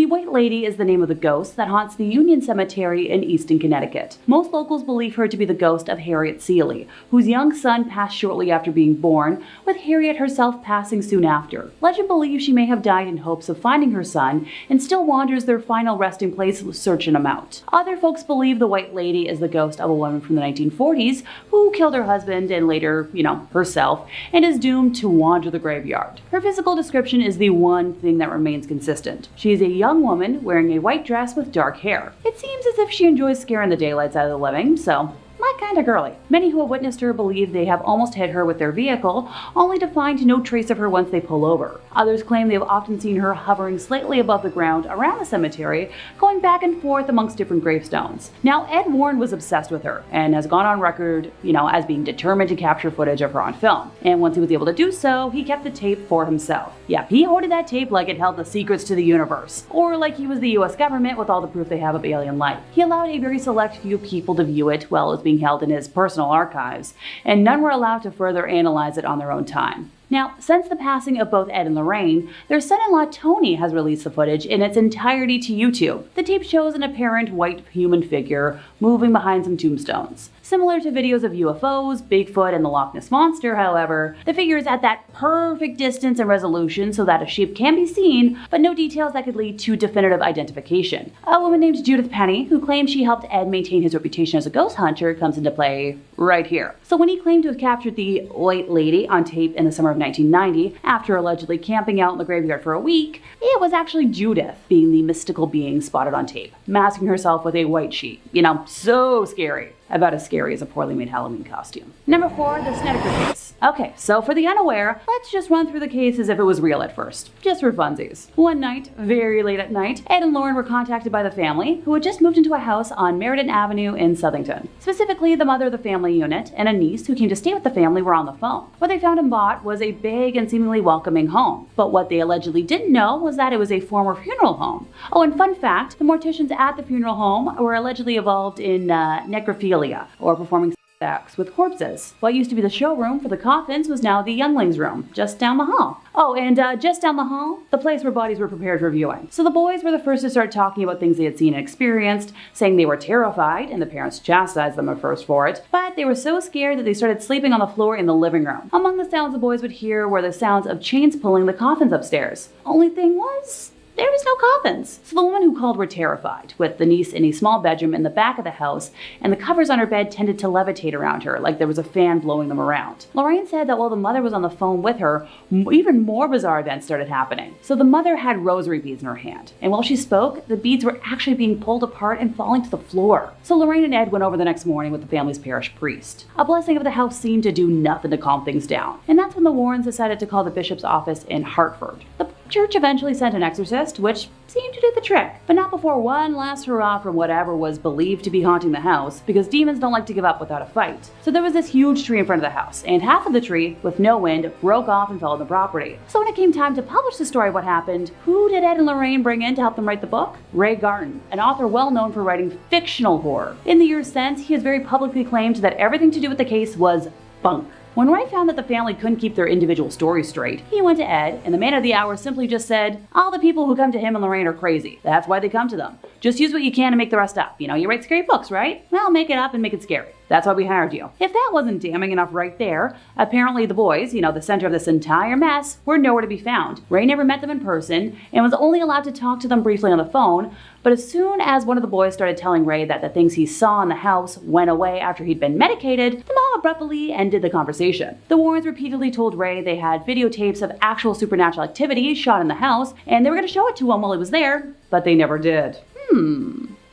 White Lady is the name of the ghost that haunts the Union Cemetery in Easton, Connecticut. Most locals believe her to be the ghost of Harriet Seeley, whose young son passed shortly after being born, with Harriet herself passing soon after. Legend believes she may have died in hopes of finding her son and still wanders their final resting place searching him out. Other folks believe the White Lady is the ghost of a woman from the 1940s who killed her husband and later, herself, and is doomed to wander the graveyard. Her physical description is the one thing that remains consistent. She is a young woman wearing a white dress with dark hair. It seems as if she enjoys scaring the daylights out of the living, so my kind of girly. Many who have witnessed her believe they have almost hit her with their vehicle, only to find no trace of her once they pull over. Others claim they have often seen her hovering slightly above the ground around the cemetery, going back and forth amongst different gravestones. Now, Ed Warren was obsessed with her and has gone on record, as being determined to capture footage of her on film. And once he was able to do so, he kept the tape for himself. Yep, he hoarded that tape like it held the secrets to the universe, or like he was the US government with all the proof they have of alien life. He allowed a very select few people to view it while it was being held in his personal archives, and none were allowed to further analyze it on their own time. Now, since the passing of both Ed and Lorraine, their son-in-law Tony has released the footage in its entirety to YouTube. The tape shows an apparent white human figure moving behind some tombstones. Similar to videos of UFOs, Bigfoot, and the Loch Ness Monster, however, the figure is at that perfect distance and resolution so that a shape can be seen, but no details that could lead to definitive identification. A woman named Judith Penny, who claims she helped Ed maintain his reputation as a ghost hunter, comes into play right here. So when he claimed to have captured the White Lady on tape in the summer of 1990, after allegedly camping out in the graveyard for a week, it was actually Judith being the mystical being spotted on tape, masking herself with a white sheet. So scary. About as scary as a poorly made Halloween costume. Number 4, the Snedeker case. Okay, so for the unaware, let's just run through the case as if it was real at first, just for funsies. One night, very late at night, Ed and Lauren were contacted by the family, who had just moved into a house on Meriden Avenue in Southington. Specifically, the mother of the family unit and a niece who came to stay with the family were on the phone. What they found and bought was a big and seemingly welcoming home. But what they allegedly didn't know was that it was a former funeral home. Oh, and fun fact, the morticians at the funeral home were allegedly involved in necrophilia, or performing acts with corpses. What used to be the showroom for the coffins was now the younglings room, just down the hall. Oh, and just down the hall, the place where bodies were prepared for viewing. So the boys were the first to start talking about things they had seen and experienced, saying they were terrified, and the parents chastised them at first for it, but they were so scared that they started sleeping on the floor in the living room. Among the sounds the boys would hear were the sounds of chains pulling the coffins upstairs. Only thing was, there was no coffins. So the women who called were terrified, with the niece in a small bedroom in the back of the house, and the covers on her bed tended to levitate around her, like there was a fan blowing them around. Lorraine said that while the mother was on the phone with her, even more bizarre events started happening. So the mother had rosary beads in her hand, and while she spoke, the beads were actually being pulled apart and falling to the floor. So Lorraine and Ed went over the next morning with the family's parish priest. A blessing of the house seemed to do nothing to calm things down, and that's when the Warrens decided to call the bishop's office in Hartford. The church eventually sent an exorcist, which seemed to do the trick, but not before one last hurrah from whatever was believed to be haunting the house, because demons don't like to give up without a fight. So there was this huge tree in front of the house, and half of the tree, with no wind, broke off and fell on the property. So when it came time to publish the story of what happened, who did Ed and Lorraine bring in to help them write the book? Ray Garton, an author well known for writing fictional horror. In the years since, he has very publicly claimed that everything to do with the case was bunk. When Ray found that the family couldn't keep their individual stories straight, he went to Ed, and the man of the hour simply just said, all the people who come to him and Lorraine are crazy. That's why they come to them. Just use what you can to make the rest up. You write scary books, right? Well, make it up and make it scary. That's why we hired you. If that wasn't damning enough right there, apparently the boys, the center of this entire mess, were nowhere to be found. Ray never met them in person and was only allowed to talk to them briefly on the phone, but as soon as one of the boys started telling Ray that the things he saw in the house went away after he'd been medicated, the mom abruptly ended the conversation. The Warrens repeatedly told Ray they had videotapes of actual supernatural activity shot in the house, and they were going to show it to him while he was there, but they never did.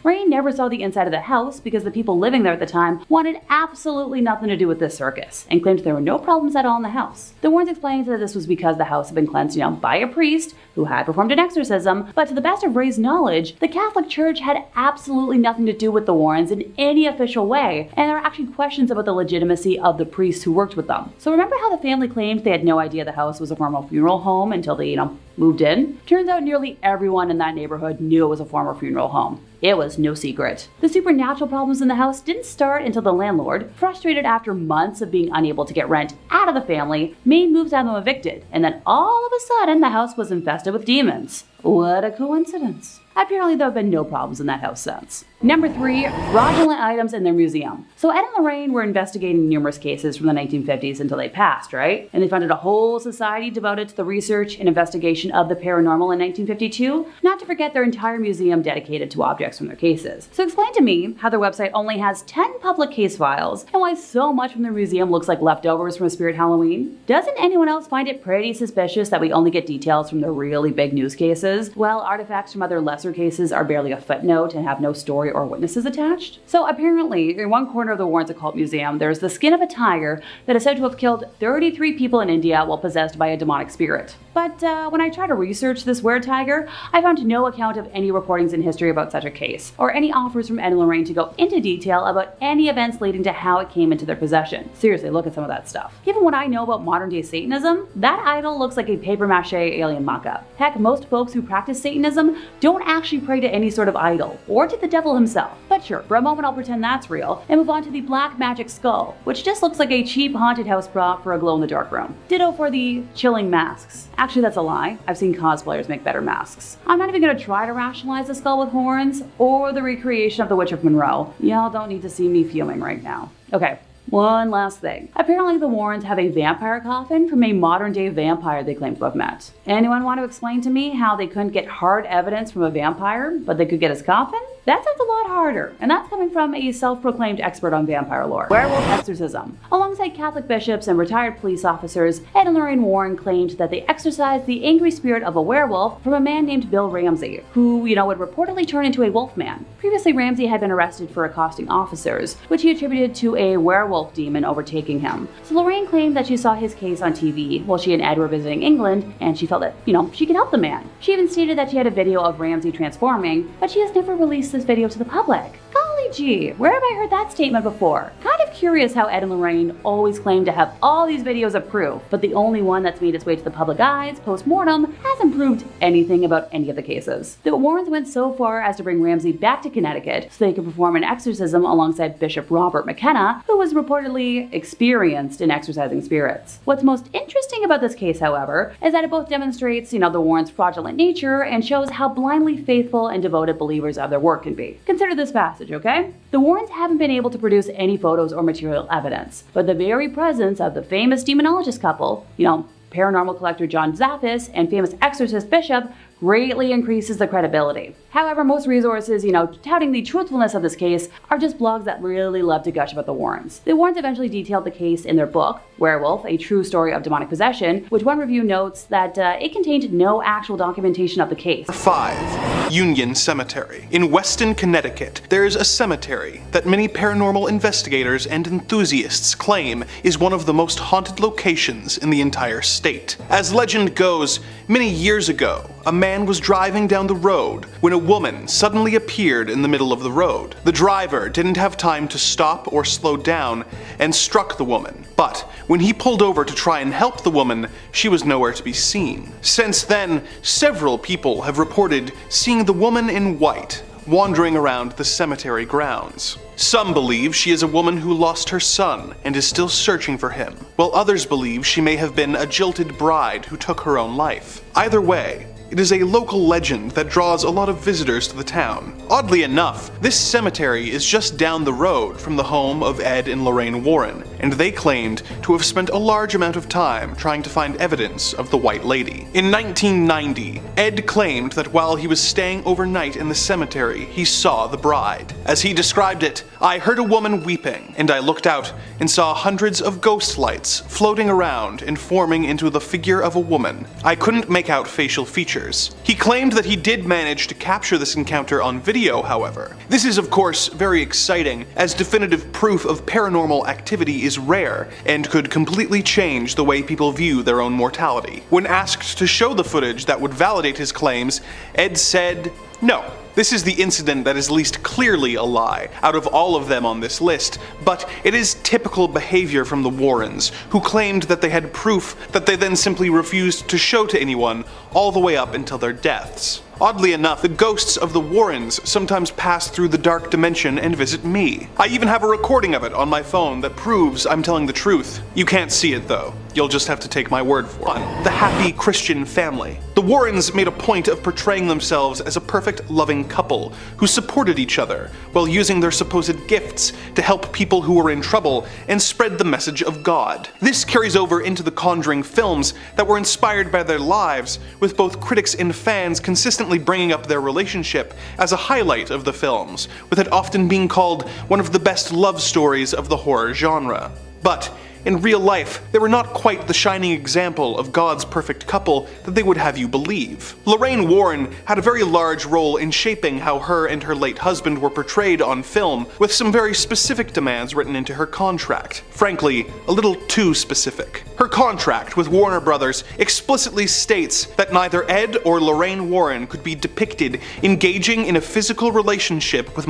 Ray never saw the inside of the house because the people living there at the time wanted absolutely nothing to do with this circus and claimed there were no problems at all in the house. The Warrens explained that this was because the house had been cleansed, by a priest who had performed an exorcism, but to the best of Ray's knowledge, the Catholic Church had absolutely nothing to do with the Warrens in any official way, and there are actually questions about the legitimacy of the priests who worked with them. So remember how the family claimed they had no idea the house was a former funeral home until they, moved in? Turns out nearly everyone in that neighborhood knew it was a former funeral home. It was no secret. The supernatural problems in the house didn't start until the landlord, frustrated after months of being unable to get rent out of the family, made moves to have them evicted, and then all of a sudden the house was infested with demons. What a coincidence. Apparently there have been no problems in that house since. Number 3, fraudulent items in their museum. So Ed and Lorraine were investigating numerous cases from the 1950s until they passed, right? And they founded a whole society devoted to the research and investigation of the paranormal in 1952, not to forget their entire museum dedicated to objects from their cases. So explain to me how their website only has 10 public case files and why so much from their museum looks like leftovers from a Spirit Halloween. Doesn't anyone else find it pretty suspicious that we only get details from the really big news cases, while artifacts from other lesser cases are barely a footnote and have no story or witnesses attached? So apparently, in one corner of the Warrens Occult Museum, there's the skin of a tiger that is said to have killed 33 people in India while possessed by a demonic spirit. But when I tried to research this were-tiger, I found no account of any reportings in history about such a case, or any offers from Ed and Lorraine to go into detail about any events leading to how it came into their possession. Seriously, look at some of that stuff. Given what I know about modern-day Satanism, that idol looks like a papier-mâché alien mock-up. Heck, most folks who practice Satanism don't actually pray to any sort of idol, or to the devil himself. But sure, for a moment I'll pretend that's real, and move on to the black magic skull, which just looks like a cheap haunted house prop for a glow-in-the-dark room. Ditto for the chilling masks. Actually, that's a lie. I've seen cosplayers make better masks. I'm not even gonna try to rationalize the skull with horns, or the recreation of the Witch of Monroe. Y'all don't need to see me fuming right now. Okay. One last thing. Apparently the Warrens have a vampire coffin from a modern-day vampire they claim to have met. Anyone want to explain to me how they couldn't get hard evidence from a vampire, but they could get his coffin? That sounds a lot harder, and that's coming from a self-proclaimed expert on vampire lore. Werewolf exorcism. Alongside Catholic bishops and retired police officers, Ed and Lorraine Warren claimed that they exorcised the angry spirit of a werewolf from a man named Bill Ramsey, who, would reportedly turn into a wolfman. Previously, Ramsey had been arrested for accosting officers, which he attributed to a werewolf demon overtaking him. So Lorraine claimed that she saw his case on TV while she and Ed were visiting England, and she felt that, she could help the man. She even stated that she had a video of Ramsey transforming, but she has never released this video to the public. Golly gee, where have I heard that statement before? Kind of curious how Ed and Lorraine always claim to have all these videos of proof, but the only one that's made its way to the public eyes post-mortem hasn't proved anything about any of the cases. The Warrens went so far as to bring Ramsey back to Connecticut so they could perform an exorcism alongside Bishop Robert McKenna, who was reportedly experienced in exorcising spirits. What's most interesting about this case, however, is that it both demonstrates, the Warrens' fraudulent nature and shows how blindly faithful and devoted believers of their work can be. Consider this passage, okay? The Warrens haven't been able to produce any photos or material evidence, but the very presence of the famous demonologist couple, paranormal collector John Zaffis and famous exorcist Bishop, greatly increases the credibility. However, most resources, touting the truthfulness of this case are just blogs that really love to gush about the Warrens. The Warrens eventually detailed the case in their book, Werewolf, A True Story of Demonic Possession, which one review notes that it contained no actual documentation of the case. 5. Union Cemetery. In Weston, Connecticut, there is a cemetery that many paranormal investigators and enthusiasts claim is one of the most haunted locations in the entire state. As legend goes, many years ago, a man was driving down the road when a woman suddenly appeared in the middle of the road. The driver didn't have time to stop or slow down and struck the woman, but when he pulled over to try and help the woman, she was nowhere to be seen. Since then, several people have reported seeing the woman in white wandering around the cemetery grounds. Some believe she is a woman who lost her son and is still searching for him, while others believe she may have been a jilted bride who took her own life. Either way, it is a local legend that draws a lot of visitors to the town. Oddly enough, this cemetery is just down the road from the home of Ed and Lorraine Warren, and they claimed to have spent a large amount of time trying to find evidence of the White Lady. In 1990, Ed claimed that while he was staying overnight in the cemetery, he saw the bride. As he described it, "I heard a woman weeping, and I looked out and saw hundreds of ghost lights floating around and forming into the figure of a woman. I couldn't make out facial features." He claimed that he did manage to capture this encounter on video, however. This is of course very exciting, as definitive proof of paranormal activity is rare and could completely change the way people view their own mortality. When asked to show the footage that would validate his claims, Ed said, "No. This is the incident that is least clearly a lie out of all of them on this list, but it is typical behavior from the Warrens, who claimed that they had proof that they then simply refused to show to anyone all the way up until their deaths." Oddly enough, the ghosts of the Warrens sometimes pass through the dark dimension and visit me. I even have a recording of it on my phone that proves I'm telling the truth. You can't see it though. You'll just have to take my word for it. The happy Christian family. The Warrens made a point of portraying themselves as a perfect, loving couple who supported each other while using their supposed gifts to help people who were in trouble and spread the message of God. This carries over into the Conjuring films that were inspired by their lives, with both critics and fans consistently bringing up their relationship as a highlight of the films, with it often being called one of the best love stories of the horror genre. But in real life, they were not quite the shining example of God's perfect couple that they would have you believe. Lorraine Warren had a very large role in shaping how her and her late husband were portrayed on film, with some very specific demands written into her contract. Frankly, a little too specific. Her contract with Warner Brothers explicitly states that neither Ed or Lorraine Warren could be depicted engaging in a physical relationship with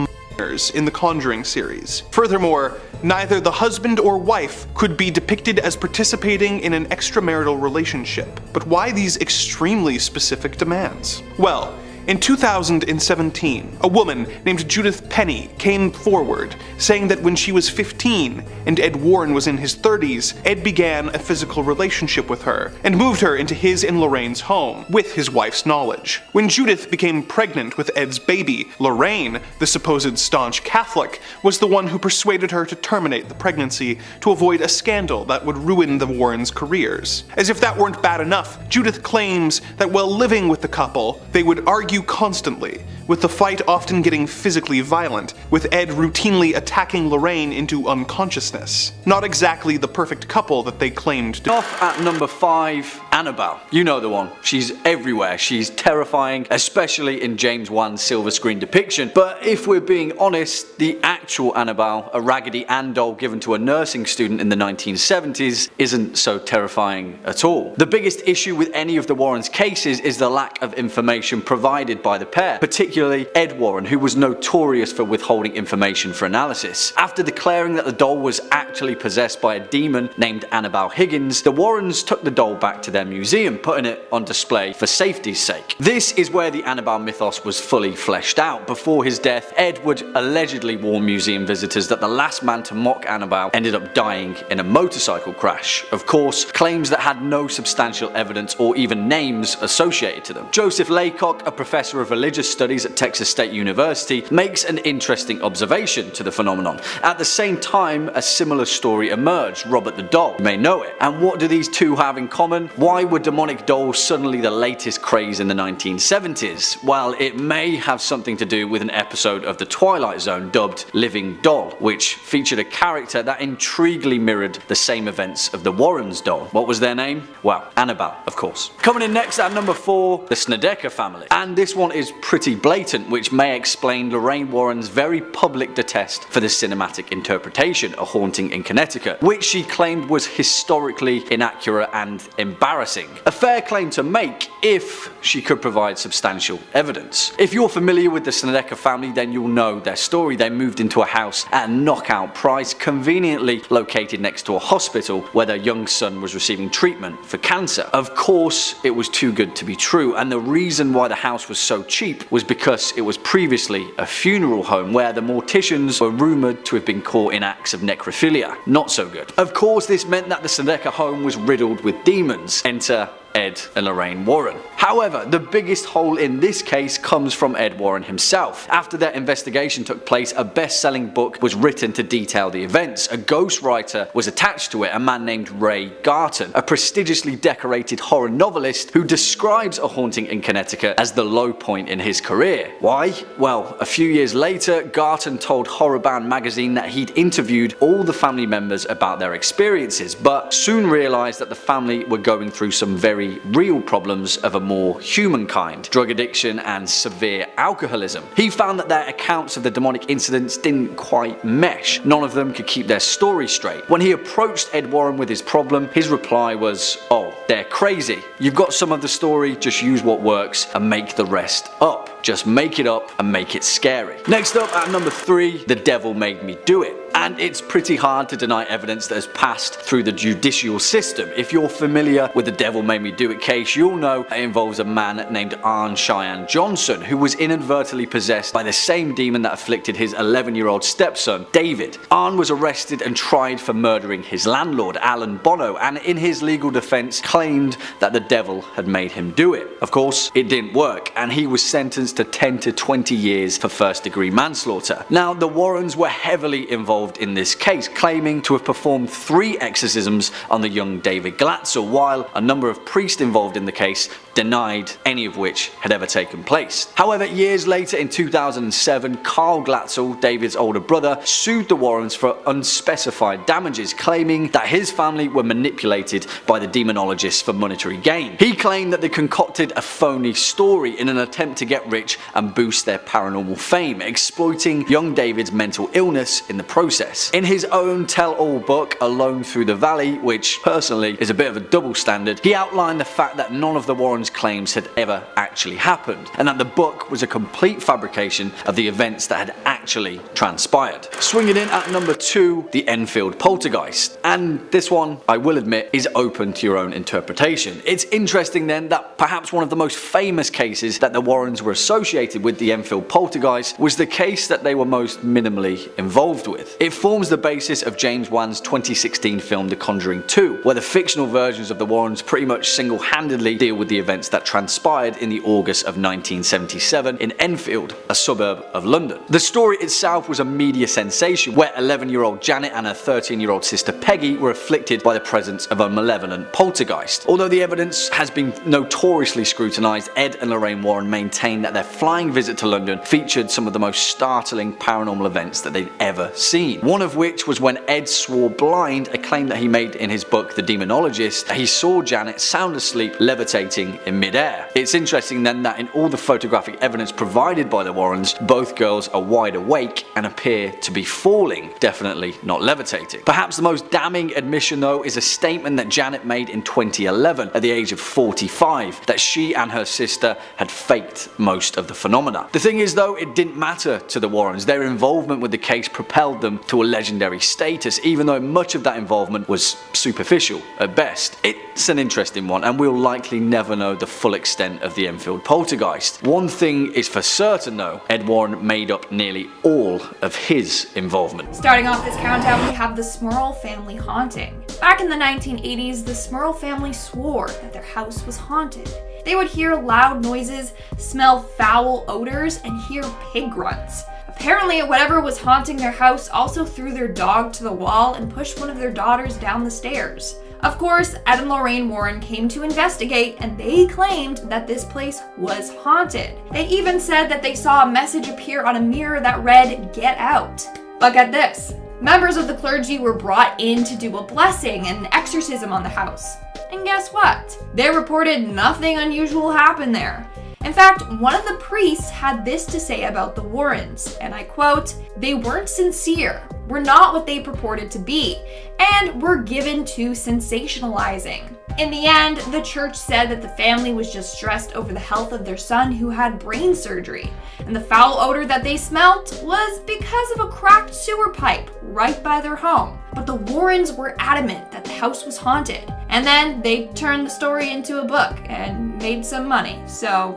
in the Conjuring series. Furthermore, neither the husband or wife could be depicted as participating in an extramarital relationship. But why these extremely specific demands? Well, in 2017, a woman named Judith Penny came forward, saying that when she was 15 and Ed Warren was in his 30s, Ed began a physical relationship with her and moved her into his and Lorraine's home, with his wife's knowledge. When Judith became pregnant with Ed's baby, Lorraine, the supposed staunch Catholic, was the one who persuaded her to terminate the pregnancy to avoid a scandal that would ruin the Warrens' careers. As if that weren't bad enough, Judith claims that while living with the couple, they would argue constantly, with the fight often getting physically violent, with Ed routinely attacking Lorraine into unconsciousness. Not exactly the perfect couple that they claimed to. Off at number 5, Annabelle. You know the one. She's everywhere. She's terrifying, especially in James Wan's silver screen depiction. But if we're being honest, the actual Annabelle, a Raggedy Ann doll given to a nursing student in the 1970s, isn't so terrifying at all. The biggest issue with any of the Warrens' cases is the lack of information provided by the pair, particularly Ed Warren, who was notorious for withholding information for analysis. After declaring that the doll was actually possessed by a demon named Annabelle Higgins, the Warrens took the doll back to their museum, putting it on display for safety's sake. This is where the Annabelle mythos was fully fleshed out. Before his death, Ed would allegedly warn museum visitors that the last man to mock Annabelle ended up dying in a motorcycle crash. Of course, claims that had no substantial evidence or even names associated to them. Joseph Laycock, a professor of religious studies at Texas State University, makes an interesting observation to the phenomenon. At the same time, a similar story emerged, Robert the Doll. You may know it. And what do these two have in common? Why were demonic dolls suddenly the latest craze in the 1970s? Well, it may have something to do with an episode of The Twilight Zone dubbed Living Doll, which featured a character that intriguingly mirrored the same events of the Warrens' doll. What was their name? Well, Annabelle, of course. Coming in next at number 4, the Snedeker family. And this one is pretty blatant, which may explain Lorraine Warren's very public detest for the cinematic interpretation, A Haunting in Connecticut, which she claimed was historically inaccurate and embarrassing. A fair claim to make if she could provide substantial evidence. If you're familiar with the Snedeker family, then you'll know their story. They moved into a house at a knockout price, conveniently located next to a hospital where their young son was receiving treatment for cancer. Of course, it was too good to be true, and the reason why the house was so cheap was because it was previously a funeral home where the morticians were rumoured to have been caught in acts of necrophilia. Not so good. Of course, this meant that the Snedeker home was riddled with demons. Enter Ed and Lorraine Warren. However, the biggest hole in this case comes from Ed Warren himself. After their investigation took place, a best-selling book was written to detail the events. A ghostwriter was attached to it, a man named Ray Garton, a prestigiously decorated horror novelist who describes A Haunting in Connecticut as the low point in his career. Why? Well, a few years later, Garton told Horrorbound magazine that he'd interviewed all the family members about their experiences, but soon realized that the family were going through some very real problems of a more human kind: drug addiction and severe alcoholism. He found that their accounts of the demonic incidents didn't quite mesh. None of them could keep their story straight. When he approached Ed Warren with his problem, his reply was, "Oh, they're crazy. You've got some of the story, just use what works and make the rest up. Just make it up and make it scary." Next up at number 3, The Devil Made Me Do It. And it's pretty hard to deny evidence that has passed through the judicial system. If you're familiar with the Devil Made Me Do It case, you'll know it involves a man named Arne Cheyenne Johnson, who was inadvertently possessed by the same demon that afflicted his 11-year-old stepson, David. Arne was arrested and tried for murdering his landlord, Alan Bono, and in his legal defense claimed that the devil had made him do it. Of course, it didn't work, and he was sentenced to 10 to 20 years for first-degree manslaughter. Now, the Warrens were heavily involved in this case, claiming to have performed 3 exorcisms on the young David Glatzel, while a number of priests involved in the case denied any of which had ever taken place. However, years later in 2007, Carl Glatzel, David's older brother, sued the Warrens for unspecified damages, claiming that his family were manipulated by the demonologists for monetary gain. He claimed that they concocted a phony story in an attempt to get rich and boost their paranormal fame, exploiting young David's mental illness in the process. In his own tell-all book, Alone Through the Valley, which personally is a bit of a double standard, he outlined the fact that none of the Warrens' claims had ever actually happened, and that the book was a complete fabrication of the events that had actually transpired. Swinging in at number 2, the Enfield Poltergeist. And this one, I will admit, is open to your own interpretation. It's interesting then that perhaps one of the most famous cases that the Warrens were associated with the Enfield Poltergeist was the case that they were most minimally involved with. It forms the basis of James Wan's 2016 film The Conjuring 2, where the fictional versions of the Warrens pretty much single-handedly deal with the events that transpired in the August of 1977 in Enfield, a suburb of London. The story itself was a media sensation, where 11-year-old Janet and her 13-year-old sister Peggy were afflicted by the presence of a malevolent poltergeist. Although the evidence has been notoriously scrutinised, Ed and Lorraine Warren maintain that their flying visit to London featured some of the most startling paranormal events that they'd ever seen. One of which was when Ed swore blind, a claim that he made in his book The Demonologist, that he saw Janet sound asleep levitating in midair. It's interesting then that in all the photographic evidence provided by the Warrens, both girls are wide awake and appear to be falling, definitely not levitating. Perhaps the most damning admission though is a statement that Janet made in 2011 at the age of 45, that she and her sister had faked most of the phenomena. The thing is though, it didn't matter to the Warrens. Their involvement with the case propelled them to a legendary status, even though much of that involvement was superficial at best. It's an interesting one, and we'll likely never know the full extent of the Enfield Poltergeist. One thing is for certain though, Ed Warren made up nearly all of his involvement. Starting off this countdown, we have the Smurl family haunting. Back in the 1980s, the Smurl family swore that their house was haunted. They would hear loud noises, smell foul odors, and hear pig grunts. Apparently, whatever was haunting their house also threw their dog to the wall and pushed one of their daughters down the stairs. Of course, Ed and Lorraine Warren came to investigate, and they claimed that this place was haunted. They even said that they saw a message appear on a mirror that read, "Get out." But get this, members of the clergy were brought in to do a blessing and exorcism on the house. And guess what? They reported nothing unusual happened there. In fact, one of the priests had this to say about the Warrens, and I quote, "They weren't sincere, were not what they purported to be, and were given to sensationalizing." In the end, the church said that the family was just stressed over the health of their son who had brain surgery, and the foul odor that they smelt was because of a cracked sewer pipe right by their home. But the Warrens were adamant that the house was haunted, and then they turned the story into a book and made some money, so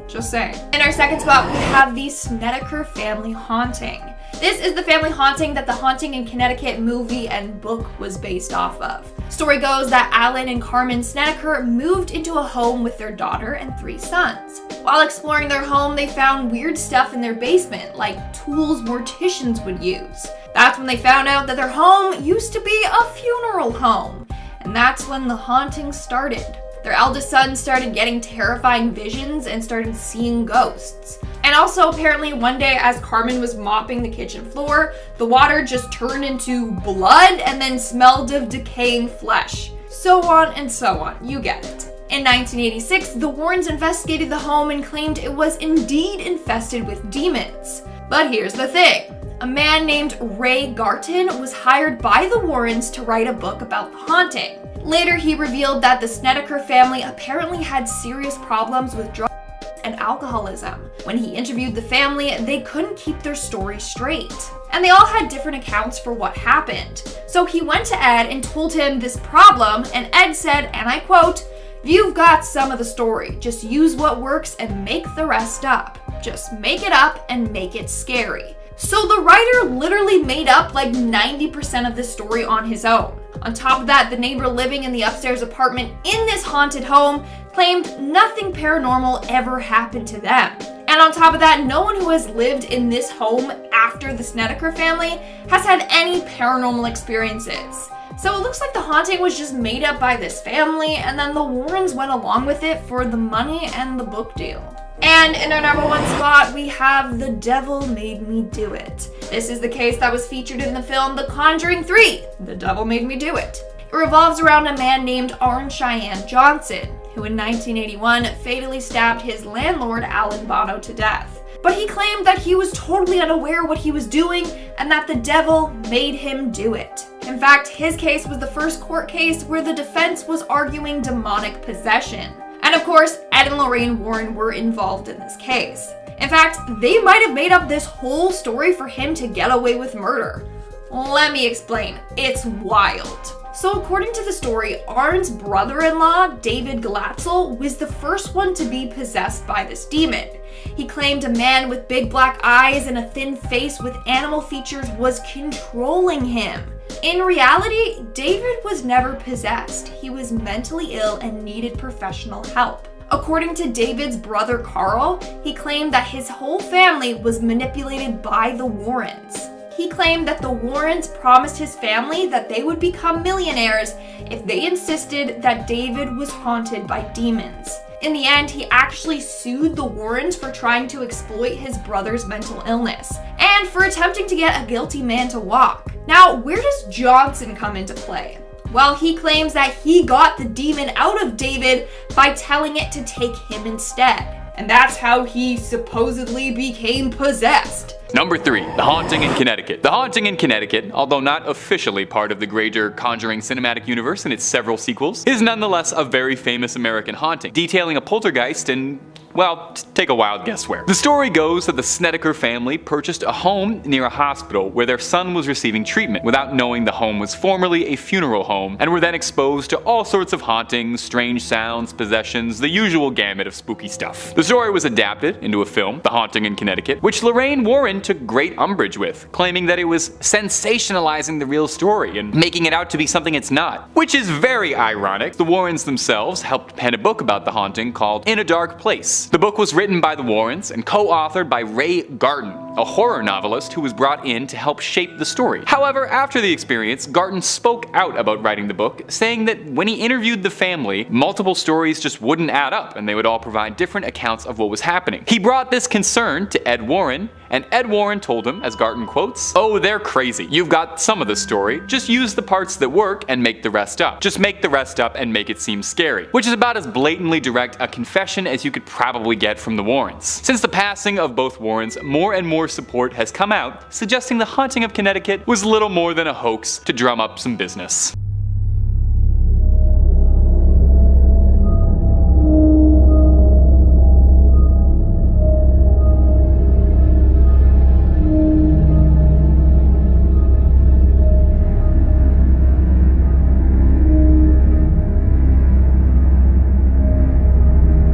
just saying. In our second spot, we have the Snedeker family haunting. This is the family haunting that the Haunting in Connecticut movie and book was based off of. Story goes that Alan and Carmen Snedeker moved into a home with their daughter and 3 sons. While exploring their home, they found weird stuff in their basement, like tools morticians would use. That's when they found out that their home used to be a funeral home. And that's when the haunting started. Their eldest son started getting terrifying visions and started seeing ghosts. And also apparently one day as Carmen was mopping the kitchen floor, the water just turned into blood and then smelled of decaying flesh. So on and so on, you get it. In 1986, the Warrens investigated the home and claimed it was indeed infested with demons. But here's the thing. A man named Ray Garton was hired by the Warrens to write a book about the haunting. Later, he revealed that the Snedeker family apparently had serious problems with drugs and alcoholism. When he interviewed the family, they couldn't keep their story straight. and they all had different accounts for what happened. So he went to Ed and told him this problem, and Ed said, and I quote, "You've got some of the story. Just use what works and make the rest up. Just make it up and make it scary." So the writer literally made up like 90% of the story on his own. On top of that, the neighbor living in the upstairs apartment in this haunted home claimed nothing paranormal ever happened to them. And on top of that, no one who has lived in this home after the Snedeker family has had any paranormal experiences. So it looks like the haunting was just made up by this family, and then the Warrens went along with it for the money and the book deal. And in our number 1 spot, we have The Devil Made Me Do It. This is the case that was featured in the film The Conjuring 3, The Devil Made Me Do It. It revolves around a man named Arn Cheyenne Johnson, who in 1981 fatally stabbed his landlord Alan Bono to death. But he claimed that he was totally unaware what he was doing and that the devil made him do it. In fact, his case was the first court case where the defense was arguing demonic possession. And of course, Ed and Lorraine Warren were involved in this case. In fact, they might have made up this whole story for him to get away with murder. Let me explain. It's wild. So according to the story, Arn's brother-in-law, David Glatzel, was the first one to be possessed by this demon. He claimed a man with big black eyes and a thin face with animal features was controlling him. In reality, David was never possessed. He was mentally ill and needed professional help. According to David's brother Carl, he claimed that his whole family was manipulated by the Warrens. He claimed that the Warrens promised his family that they would become millionaires if they insisted that David was haunted by demons. In the end, he actually sued the Warrens for trying to exploit his brother's mental illness and for attempting to get a guilty man to walk. Now, where does Johnson come into play? Well, he claims that he got the demon out of David by telling it to take him instead. And that's how he supposedly became possessed. Number 3, The Haunting in Connecticut. The Haunting in Connecticut, although not officially part of the greater Conjuring cinematic universe and its several sequels, is nonetheless a very famous American haunting, detailing a poltergeist and, well, take a wild guess where. The story goes that the Snedeker family purchased a home near a hospital where their son was receiving treatment without knowing the home was formerly a funeral home, and were then exposed to all sorts of hauntings, strange sounds, possessions, the usual gamut of spooky stuff. The story was adapted into a film, The Haunting in Connecticut, which Lorraine Warren took great umbrage with, claiming that it was sensationalizing the real story and making it out to be something it's not. Which is very ironic. The Warrens themselves helped pen a book about the haunting called In a Dark Place. The book was written by the Warrens and co-authored by Ray Garton, a horror novelist who was brought in to help shape the story. However, after the experience, Garton spoke out about writing the book, saying that when he interviewed the family, multiple stories just wouldn't add up and they would all provide different accounts of what was happening. He brought this concern to Ed Warren, and Ed Warren told him, as Garton quotes, "Oh, they're crazy. You've got some of the story. Just use the parts that work and make the rest up. Just make the rest up and make it seem scary." Which is about as blatantly direct a confession as you could probably get from the Warrens. Since the passing of both Warrens, more and more support has come out, suggesting The Haunting of Connecticut was little more than a hoax to drum up some business.